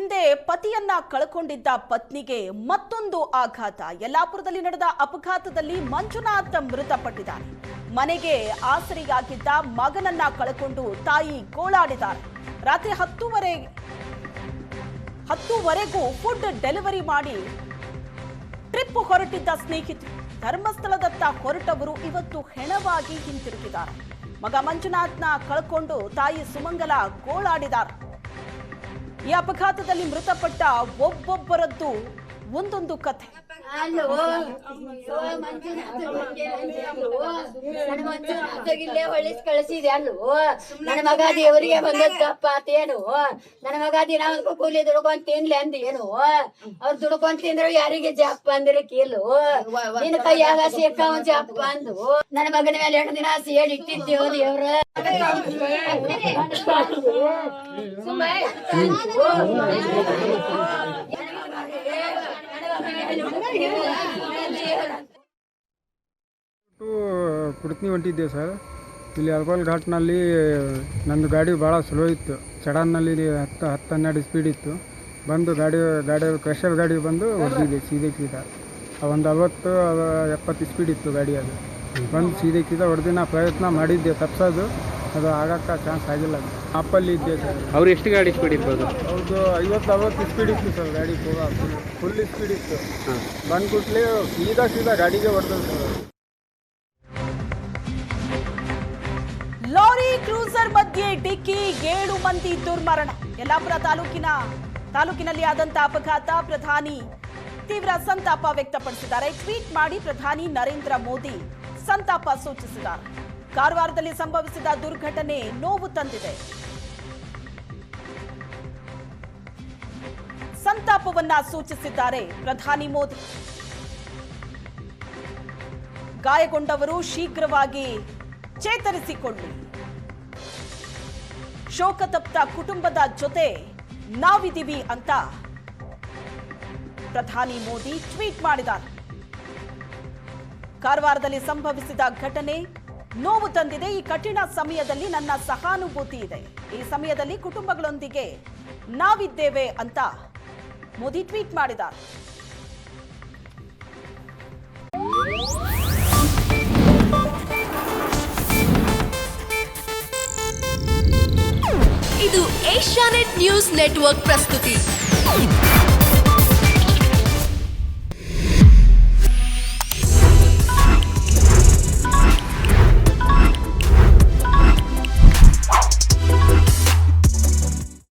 ಹಿಂದೆ ಪತಿಯನ್ನ ಕಳ್ಕೊಂಡಿದ್ದ ಪತ್ನಿಗೆ ಮತ್ತೊಂದು ಆಘಾತ. ಯಲ್ಲಾಪುರದಲ್ಲಿ ನಡೆದ ಅಪಘಾತದಲ್ಲಿ ಮಂಜುನಾಥ್ ಮೃತಪಟ್ಟಿದ್ದಾರೆ. ಮನೆಗೆ ಆಸರಿಯಾಗಿದ್ದ ಮಗನನ್ನ ಕಳ್ಕೊಂಡು ತಾಯಿ ಗೋಳಾಡಿದ್ದಾರೆ. ರಾತ್ರಿ 10ವರೆಗೂ ಫುಡ್ ಡೆಲಿವರಿ ಮಾಡಿ ಟ್ರಿಪ್ ಹೊರಟಿದ್ದ ಸ್ನೇಹಿತರು ಧರ್ಮಸ್ಥಳದತ್ತ ಹೊರಟವರು ಇವತ್ತು ಹೆಣವಾಗಿ ಹಿಂತಿರುಗಿದ್ದಾರೆ. ಮಗ ಮಂಜುನಾಥ್ನ ಕಳ್ಕೊಂಡು ತಾಯಿ ಸುಮಂಗಲ ಗೋಳಾಡಿದ್ದಾರೆ. ಈ ಅಪಘಾತದಲ್ಲಿ ಮೃತಪಟ್ಟ ಒಬ್ಬೊಬ್ಬರದ್ದು ಒಂದೊಂದು ಕಥೆ. ಹೊಳಿಸ್ ಕಳಿಸಿದೆ ಅಲ್ಲೋ ನನ್ನ ಮಗ ದೇವರಿಗೆ ಬಂದದ್ದಪ್ಪ ಅಂತೇನು. ನನ್ನ ಮಗ ದಿನ ಕೂಲಿ ದುಡ್ಕೊಂತೇನ್ಲಿ ಅಂದೇನು. ಅವ್ರು ದುಡ್ಕೊಂಡ್ ತಿಂದ್ರು ಯಾರಿಗೆ ಜಾಪ್ ಅಂದ್ರೆ ಕೇಳು. ನಿನ್ನ ಕೈಯಾಗ ಸೇಕ ಜಾಪ್ ಅಂದು ನನ್ನ ಮಗನ ಮೇಲೆ 2 ದಿನ ಸೇಡ್ ಇಟ್ಟಿದ್ದೇವು ದೇವ್ರ. ಕುಡ್ತನಿ ಹೊಂಟಿದ್ದೇವೆ ಸರ್. ಇಲ್ಲಿ ಅಲ್ಕೋಲ್ ಘಾಟ್ನಲ್ಲಿ ನಂದು ಗಾಡಿ ಭಾಳ ಸ್ಲೋ ಇತ್ತು. ಚಡನ್ನಲ್ಲಿ 10-12 ಸ್ಪೀಡ್ ಇತ್ತು. ಬಂದು ಗಾಡಿ ಕ್ರಷರ್ ಗಾಡಿ ಬಂದು ಹೊಡೆದಿದೆ ಸೀದಾ. ಒಂದು 60-70 ಸ್ಪೀಡ್ ಇತ್ತು ಗಾಡಿ. ಅದು ಬಂದು ಸೀದಾ ಹೊಡೆದಿನ ಪ್ರಯತ್ನ ಮಾಡಿದ್ದೆ ತಪ್ಪಿಸೋದು, ಅದು ಆಗಕ್ಕೆ ಚಾನ್ಸ್ ಆಗಿಲ್ಲ. ಅಪ್ಪಲ್ಲಿ ಇದ್ದೆ ಸರ್. ಅವ್ರು ಎಷ್ಟು ಗಾಡಿ ಸ್ಪೀಡ್ ಇರ್ಬೋದು? ಅವ್ರದ್ದು 50-60 ಸ್ಪೀಡ್ ಇತ್ತು ಸರ್. ಗಾಡಿ ಫುಲ್ ಸ್ಪೀಡ್ ಇತ್ತು. ಬಂದ್ಬಿಟ್ಲಿ ಸೀದಾ ಗಾಡಿಗೆ ಹೊಡೆದ ಸರ್. ಲಾರಿ ಕ್ರೂಸರ್ ಮಧ್ಯೆ ಡಿಕ್ಕಿ 7 ಮಂದಿ ದುರ್ಮರಣ. ಯಲ್ಲಾಪುರ ತಾಲೂಕಿನಲ್ಲಿ ಆದಂತ ಅಪಘಾತ. ಪ್ರಧಾನಿ ತೀವ್ರ ಸಂತಾಪ ವ್ಯಕ್ತಪಡಿಸಿದ್ದಾರೆ. ಟ್ವೀಟ್ ಮಾಡಿ ಪ್ರಧಾನಿ ನರೇಂದ್ರ ಮೋದಿ ಸಂತಾಪ ಸೂಚಿಸಿದ್ದಾರೆ. ಕಾರವಾರದಲ್ಲಿ ಸಂಭವಿಸಿದ ದುರ್ಘಟನೆ ನೋವು ತಂದಿದೆ. ಸಂತಾಪವನ್ನ ಸೂಚಿಸಿದ್ದಾರೆ ಪ್ರಧಾನಿ ಮೋದಿ. ಗಾಯಗೊಂಡವರು ಶೀಘ್ರವಾಗಿ ಚೇತರಿಸಿಕೊಳ್ಳಿ. ಶೋಕತಪ್ತ ಕುಟುಂಬದ ಜೊತೆ ನಾವಿದ್ದೀವಿ ಅಂತ ಪ್ರಧಾನಿ ಮೋದಿ ಟ್ವೀಟ್ ಮಾಡಿದ್ದಾರೆ. ಕಾರವಾರದಲ್ಲಿ ಸಂಭವಿಸಿದ ಘಟನೆ ನೋವು ತಂದಿದೆ. ಈ ಕಠಿಣ ಸಮಯದಲ್ಲಿ ನನ್ನ ಸಹಾನುಭೂತಿ ಇದೆ. ಈ ಸಮಯದಲ್ಲಿ ಕುಟುಂಬಗಳೊಂದಿಗೆ ನಾವಿದ್ದೇವೆ ಅಂತ ಮೋದಿ ಟ್ವೀಟ್ ಮಾಡಿದ್ದಾರೆ. ಇದು ಏಷ್ಯಾನೆಟ್ ನ್ಯೂಸ್ ನೆಟ್ವರ್ಕ್ ಪ್ರಸ್ತುತಿ.